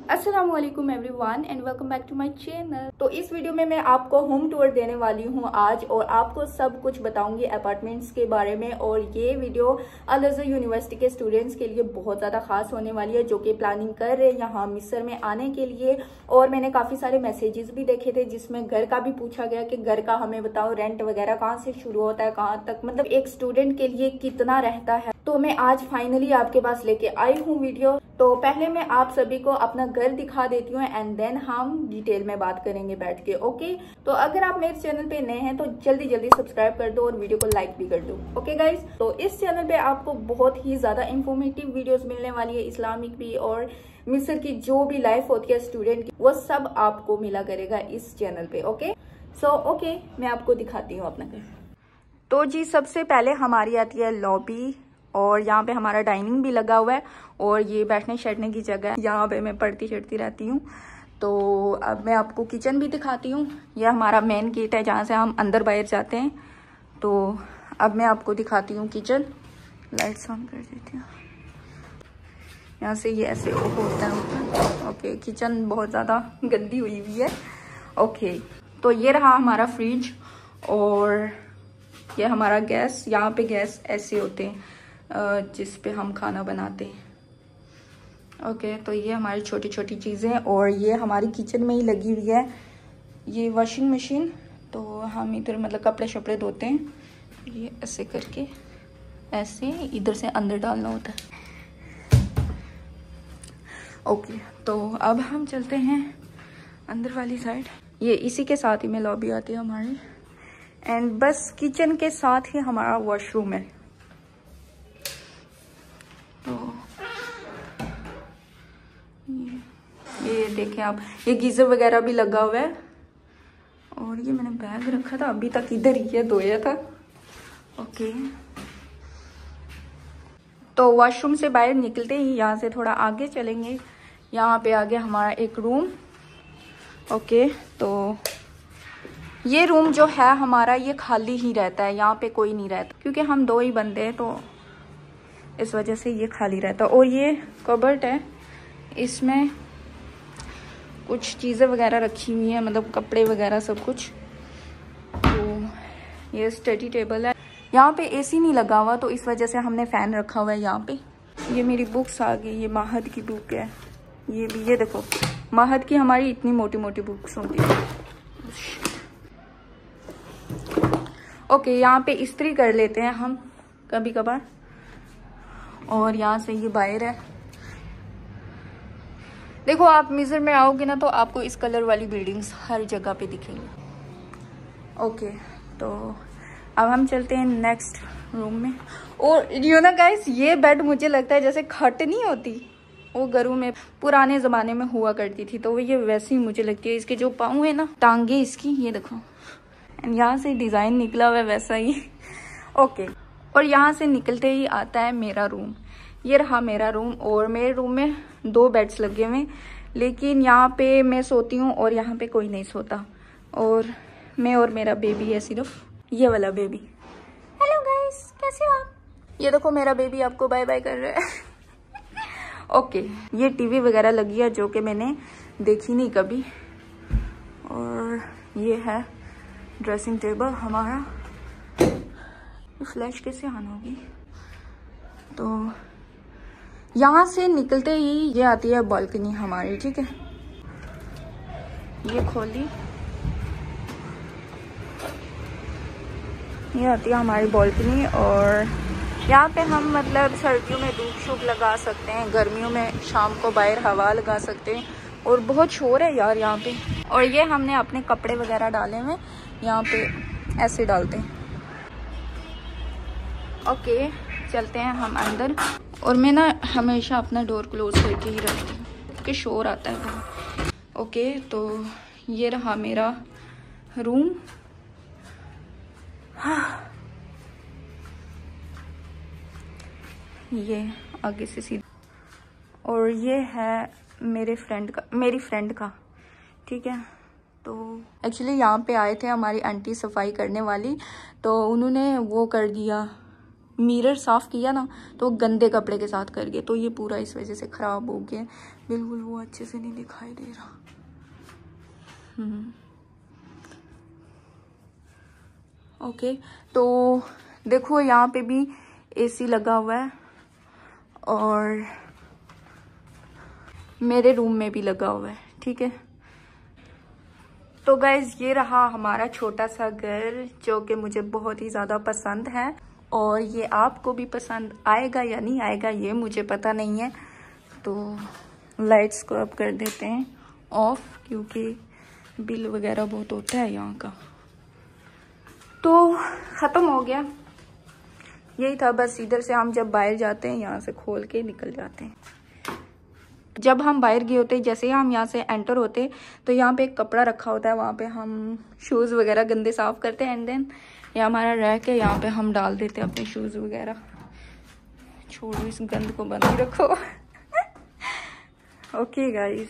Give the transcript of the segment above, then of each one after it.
अस्सलामुअलैकुम everyone and welcome back to my channel. तो इस वीडियो में मैं आपको होम टूर देने वाली हूं आज, और आपको सब कुछ बताऊंगी अपार्टमेंट्स के बारे में। और ये वीडियो अल अज़हर यूनिवर्सिटी के स्टूडेंट्स के लिए बहुत ज़्यादा खास होने वाली है, जो कि प्लानिंग कर रहे हैं यहाँ मिस्र में आने के लिए। और मैंने काफ़ी सारे मैसेजेस भी देखे थे जिसमें घर का भी पूछा गया कि घर का हमें बताओ, रेंट वगैरह कहाँ से शुरू होता है, कहाँ तक, मतलब एक स्टूडेंट के लिए कितना रहता है। तो मैं आज फाइनली आपके पास लेके आई हूँ वीडियो। तो पहले मैं आप सभी को अपना घर दिखा देती हूँ एंड देन हम डिटेल में बात करेंगे बैठ के। ओके, तो अगर आप मेरे चैनल पे नए हैं तो जल्दी जल्दी सब्सक्राइब कर दो और वीडियो को लाइक भी कर दो। ओके गाइज, तो इस चैनल पे आपको बहुत ही ज्यादा इंफॉर्मेटिव वीडियोस मिलने वाली है, इस्लामिक भी और मिस्र की जो भी लाइफ होती है स्टूडेंट की, वो सब आपको मिला करेगा इस चैनल पे। ओके ओके, मैं आपको दिखाती हूँ अपना घर। तो जी सबसे पहले हमारी आती है लॉबी, और यहाँ पे हमारा डाइनिंग भी लगा हुआ है, और ये बैठने बैठने की जगह है, यहाँ पे मैं पढ़ती चढ़ती रहती हूँ। तो अब मैं आपको किचन भी दिखाती हूँ। यह हमारा मेन गेट है जहाँ से हम अंदर बाहर जाते हैं। तो अब मैं आपको दिखाती हूँ किचन। लाइट्स ऑन कर देती हूँ। यहाँ से ये ऐसे होता है ऊपर। ओके, किचन बहुत ज़्यादा गंदी हुई हुई है। ओके, तो ये रहा हमारा फ्रिज, और ये हमारा गैस। यहाँ पे गैस ऐसे होते हैं जिस पे हम खाना बनाते हैं। ओके, तो ये हमारी छोटी छोटी चीज़ें, और ये हमारी किचन में ही लगी हुई है ये वॉशिंग मशीन। तो हम इधर मतलब कपड़े शपड़े धोते हैं, ये ऐसे करके ऐसे इधर से अंदर डालना होता है। ओके, तो अब हम चलते हैं अंदर वाली साइड। ये इसी के साथ ही में लॉबी आती है हमारी, एंड बस किचन के साथ ही हमारा वॉशरूम है। तो ये देखें आप, ये गीजर वगैरह भी लगा हुआ है, और ये मैंने बैग रखा था अभी तक इधर ही है, धोया था। ओके, तो वॉशरूम से बाहर निकलते ही यहाँ से थोड़ा आगे चलेंगे, यहाँ पे आगे हमारा एक रूम। ओके, तो ये रूम जो है हमारा ये खाली ही रहता है, यहाँ पे कोई नहीं रहता क्योंकि हम दो ही बंदे हैं, तो इस वजह से ये खाली रहता है। और ये कबर्ड है, इसमें कुछ चीज़ें वगैरह रखी हुई हैं, मतलब कपड़े वगैरह सब कुछ। तो ये स्टडी टेबल है। यहाँ पे एसी नहीं लगा हुआ, तो इस वजह से हमने फ़ैन रखा हुआ है यहाँ पे। ये मेरी बुक्स आ गई, ये माहद की बुक है। ये भी, ये देखो, माहद की हमारी इतनी मोटी मोटी बुक्स होती है। ओके, यहाँ पे इस्त्री कर लेते हैं हम कभी कभार। और यहाँ से ये बाहर है। देखो, आप मिस्र में आओगे ना तो आपको इस कलर वाली बिल्डिंग्स हर जगह पे दिखेंगी। ओके, तो अब हम चलते हैं नेक्स्ट रूम में। और यू ना गाइस, ये बेड मुझे लगता है जैसे खट नहीं होती, वो घरों में पुराने ज़माने में हुआ करती थी, तो ये वैसी मुझे लगती है। इसके जो पाँव है ना, टांगे इसकी, ये देखो, एंड यहाँ से डिज़ाइन निकला हुआ है वैसा ही। ओके, और यहाँ से निकलते ही आता है मेरा रूम। ये रहा मेरा रूम, और मेरे रूम में 2 बेड्स लगे हुए हैं, लेकिन यहाँ पे मैं सोती हूँ और यहाँ पे कोई नहीं सोता, और मैं और मेरा बेबी है, सिर्फ ये वाला बेबी। हेलो गाइस, कैसे हो आप? ये देखो मेरा बेबी आपको बाय बाय कर रहा है। ओके, ये टीवी वगैरह लगी है जो कि मैंने देखी नहीं कभी, और ये है ड्रेसिंग टेबल हमारा। फ्लैश कैसे ऑन होगी? तो यहाँ से निकलते ही ये आती है बालकनी हमारी, ठीक है। ये खोली, ये आती है हमारी बालकनी, और यहाँ पे हम मतलब सर्दियों में धूप शूप लगा सकते हैं, गर्मियों में शाम को बाहर हवा लगा सकते हैं। और बहुत शोर है यार यहाँ पे। और ये हमने अपने कपड़े वगैरह डाले हुए यहाँ पे ऐसे डालते हैं। ओके, चलते हैं हम अंदर। और मैं ना हमेशा अपना डोर क्लोज करके ही रखती हूँ क्योंकि शोर आता है बहुत। ओके, तो ये रहा मेरा रूम। ये आगे से सीधा, और ये है मेरी फ्रेंड का, ठीक है। तो एक्चुअली यहाँ पे आए थे हमारी आंटी सफाई करने वाली, तो उन्होंने वो कर दिया, मिरर साफ किया ना तो गंदे कपड़े के साथ कर गए, तो ये पूरा इस वजह से खराब हो गया, बिल्कुल वो अच्छे से नहीं दिखाई दे रहा। ओके, तो देखो यहाँ पे भी एसी लगा हुआ है और मेरे रूम में भी लगा हुआ है, ठीक है। तो गाइज ये रहा हमारा छोटा सा घर जो कि मुझे बहुत ही ज़्यादा पसंद है, और ये आपको भी पसंद आएगा या नहीं आएगा ये मुझे पता नहीं है। तो लाइट्स को अब कर देते हैं ऑफ, क्योंकि बिल वगैरह बहुत होता है यहाँ का। तो ख़त्म हो गया, यही था बस। इधर से हम जब बाहर जाते हैं यहाँ से खोल के निकल जाते हैं। जब हम बाहर गए होते, जैसे ही हम यहाँ से एंटर होते तो यहाँ पे एक कपड़ा रखा होता है, वहाँ पे हम शूज़ वगैरह गंदे साफ़ करते हैं, एंड देन ये हमारा रैक है, यहाँ पे हम डाल देते हैं अपने शूज़ वगैरह। छोड़ो इस गंद को, बंद ही रखो। ओके गाइस,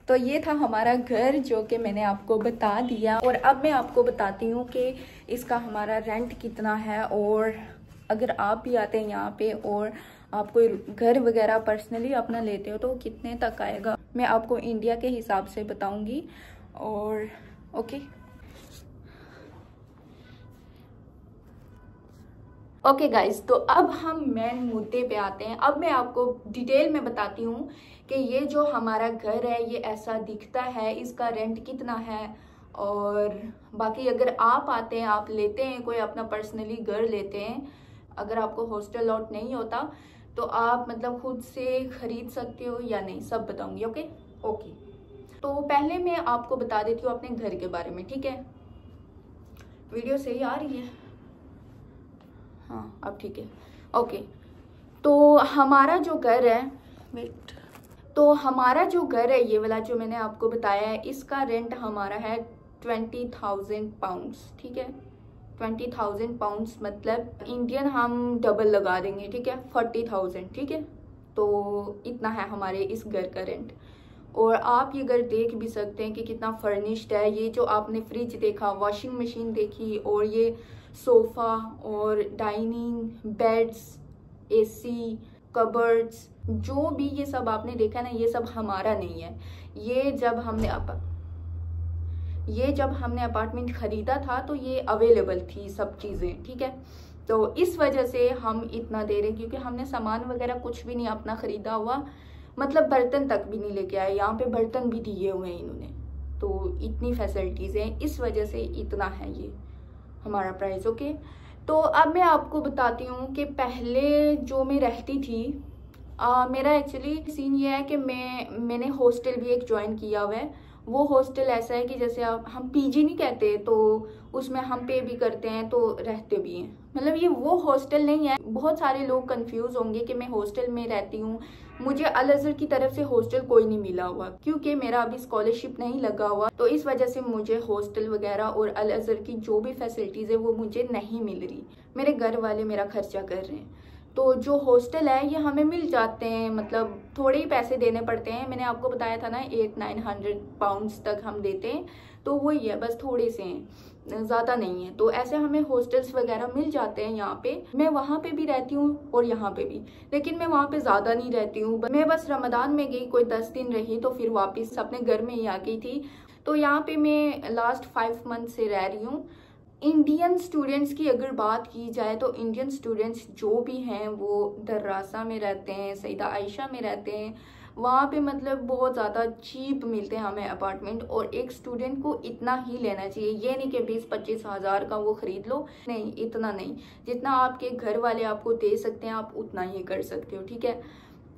तो ये था हमारा घर जो कि मैंने आपको बता दिया, और अब मैं आपको बताती हूँ कि इसका हमारा रेंट कितना है, और अगर आप भी आते हैं यहाँ पे और आप कोई घर वगैरह पर्सनली अपना लेते हो तो कितने तक आएगा, मैं आपको इंडिया के हिसाब से बताऊंगी। और ओके गाइज, तो अब हम मेन मुद्दे पे आते हैं। अब मैं आपको डिटेल में बताती हूँ कि ये जो हमारा घर है ये ऐसा दिखता है, इसका रेंट कितना है, और बाकी अगर आप आते हैं, आप लेते हैं, कोई अपना पर्सनली घर लेते हैं, अगर आपको हॉस्टल लॉट नहीं होता तो आप मतलब खुद से खरीद सकते हो या नहीं, सब बताऊंगी। ओके, तो पहले मैं आपको बता देती हूँ अपने घर के बारे में, ठीक है। वीडियो सही आ रही है? हाँ, अब ठीक है। ओके, तो हमारा जो घर है, ये वाला जो मैंने आपको बताया है, इसका रेंट हमारा है 20,000 पाउंड्स, ठीक है। 20,000 पाउंड्स मतलब इंडियन हम डबल लगा देंगे, ठीक है, 40,000, ठीक है। तो इतना है हमारे इस घर का रेंट। और आप ये घर देख भी सकते हैं कि कितना फर्निश्ड है। ये जो आपने फ्रिज देखा, वॉशिंग मशीन देखी, और ये सोफ़ा और डाइनिंग, बेड्स, एसी, कबर्ड्स, जो भी ये सब आपने देखा ना, ये सब हमारा नहीं है। ये जब हमने अपार्टमेंट खरीदा था तो ये अवेलेबल थी सब चीज़ें, ठीक है। तो इस वजह से हम इतना दे रहे हैं, क्योंकि हमने सामान वगैरह कुछ भी नहीं अपना खरीदा हुआ, मतलब बर्तन तक भी नहीं लेके आए। यहाँ पे बर्तन भी दिए हुए हैं इन्होंने, तो इतनी फैसिलिटीज़ हैं, इस वजह से इतना है ये हमारा प्राइस। ओके, तो अब मैं आपको बताती हूँ कि पहले जो मैं रहती थी, मेरा एक्चुअली सीन ये है कि मैंने हॉस्टल भी एक ज्वाइन किया हुआ है। वो हॉस्टल ऐसा है कि जैसे हम पीजी नहीं कहते, तो उसमें हम पे भी करते हैं तो रहते भी हैं, मतलब ये वो हॉस्टल नहीं है। बहुत सारे लोग कंफ्यूज होंगे कि मैं हॉस्टल में रहती हूँ। मुझे अल अज़हर की तरफ से हॉस्टल कोई नहीं मिला हुआ, क्योंकि मेरा अभी स्कॉलरशिप नहीं लगा हुआ, तो इस वजह से मुझे हॉस्टल वगैरह और अल अज़हर की जो भी फैसिलिटीज़ है वो मुझे नहीं मिल रही। मेरे घर वाले मेरा खर्चा कर रहे हैं, तो जो हॉस्टल है ये हमें मिल जाते हैं, मतलब थोड़े ही पैसे देने पड़ते हैं। मैंने आपको बताया था ना 800-900 पाउंड्स तक हम देते हैं, तो वही है, बस थोड़े से हैं, ज़्यादा नहीं है। तो ऐसे हमें हॉस्टल्स वगैरह मिल जाते हैं यहाँ पे। मैं वहाँ पे भी रहती हूँ और यहाँ पे भी, लेकिन मैं वहाँ पे ज़्यादा नहीं रहती हूँ। मैं बस रमज़ान में गई, कोई 10 दिन रही, तो फिर वापस अपने घर में ही आ गई थी। तो यहाँ पे मैं लास्ट 5 मंथ से रह रही हूँ। इंडियन स्टूडेंट्स की अगर बात की जाए तो इंडियन स्टूडेंट्स जो भी हैं वो दर्रासा में रहते हैं, सईदा आयशा में रहते हैं। वहाँ पे मतलब बहुत ज़्यादा चीप मिलते हैं हमें अपार्टमेंट, और एक स्टूडेंट को इतना ही लेना चाहिए। ये नहीं कि 20-25 हज़ार का वो ख़रीद लो, नहीं, इतना नहीं। जितना आपके घर वाले आपको दे सकते हैं आप उतना ही कर सकते हो, ठीक है।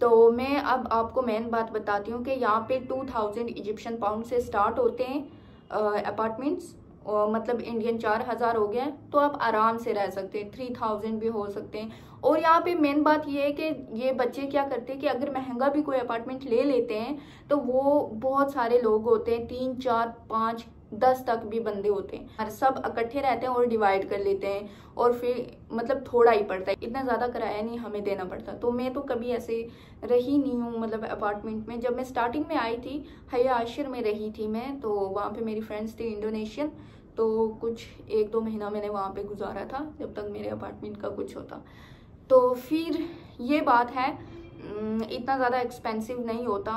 तो मैं अब आपको मेन बात बताती हूँ कि यहाँ पे 2000 इजिप्शियन पाउंड से स्टार्ट होते हैं अपार्टमेंट्स, मतलब इंडियन 4,000 हो गया, तो आप आराम से रह सकते हैं। 3,000 भी हो सकते हैं। और यहाँ पे मेन बात ये है कि ये बच्चे क्या करते हैं कि अगर महंगा भी कोई अपार्टमेंट ले लेते हैं तो वो बहुत सारे लोग होते हैं, 3, 4, 5, 10 तक भी बंदे होते हैं, और सब इकट्ठे रहते हैं और डिवाइड कर लेते हैं, और फिर मतलब थोड़ा ही पड़ता है, इतना ज़्यादा किराया नहीं हमें देना पड़ता। तो मैं तो कभी ऐसे रही नहीं हूँ, मतलब अपार्टमेंट में। जब मैं स्टार्टिंग में आई थी, हया आशिर में रही थी मैं, तो वहाँ पे मेरी फ्रेंड्स थी इंडोनेशियन, तो कुछ 1-2 महीना मैंने वहाँ पे गुजारा था जब तक मेरे अपार्टमेंट का कुछ होता। तो फिर ये बात है, इतना ज़्यादा एक्सपेंसिव नहीं होता,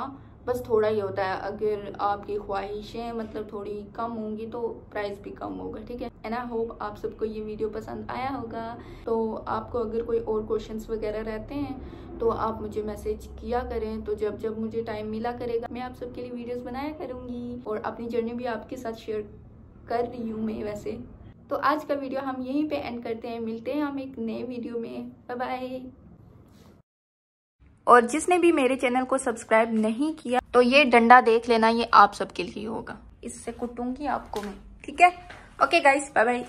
बस थोड़ा ही होता है। अगर आपकी ख्वाहिशें मतलब थोड़ी कम होंगी तो प्राइस भी कम होगा, ठीक है। एंड आई होप आप सबको ये वीडियो पसंद आया होगा। तो आपको अगर कोई और क्वेश्चंस वगैरह रहते हैं तो आप मुझे मैसेज किया करें, तो जब जब मुझे टाइम मिला करेगा मैं आप सबके लिए वीडियोस बनाया करूँगी और अपनी जर्नी भी आपके साथ शेयर कर रही हूँ मैं वैसे। तो आज का वीडियो हम यहीं पे एंड करते हैं, मिलते हैं हम एक नए वीडियो में। Bye bye. और जिसने भी मेरे चैनल को सब्सक्राइब नहीं किया तो ये डंडा देख लेना, ये आप सबके लिए होगा, इससे कुटूंगी आपको मैं, ठीक है। Okay guys, bye bye.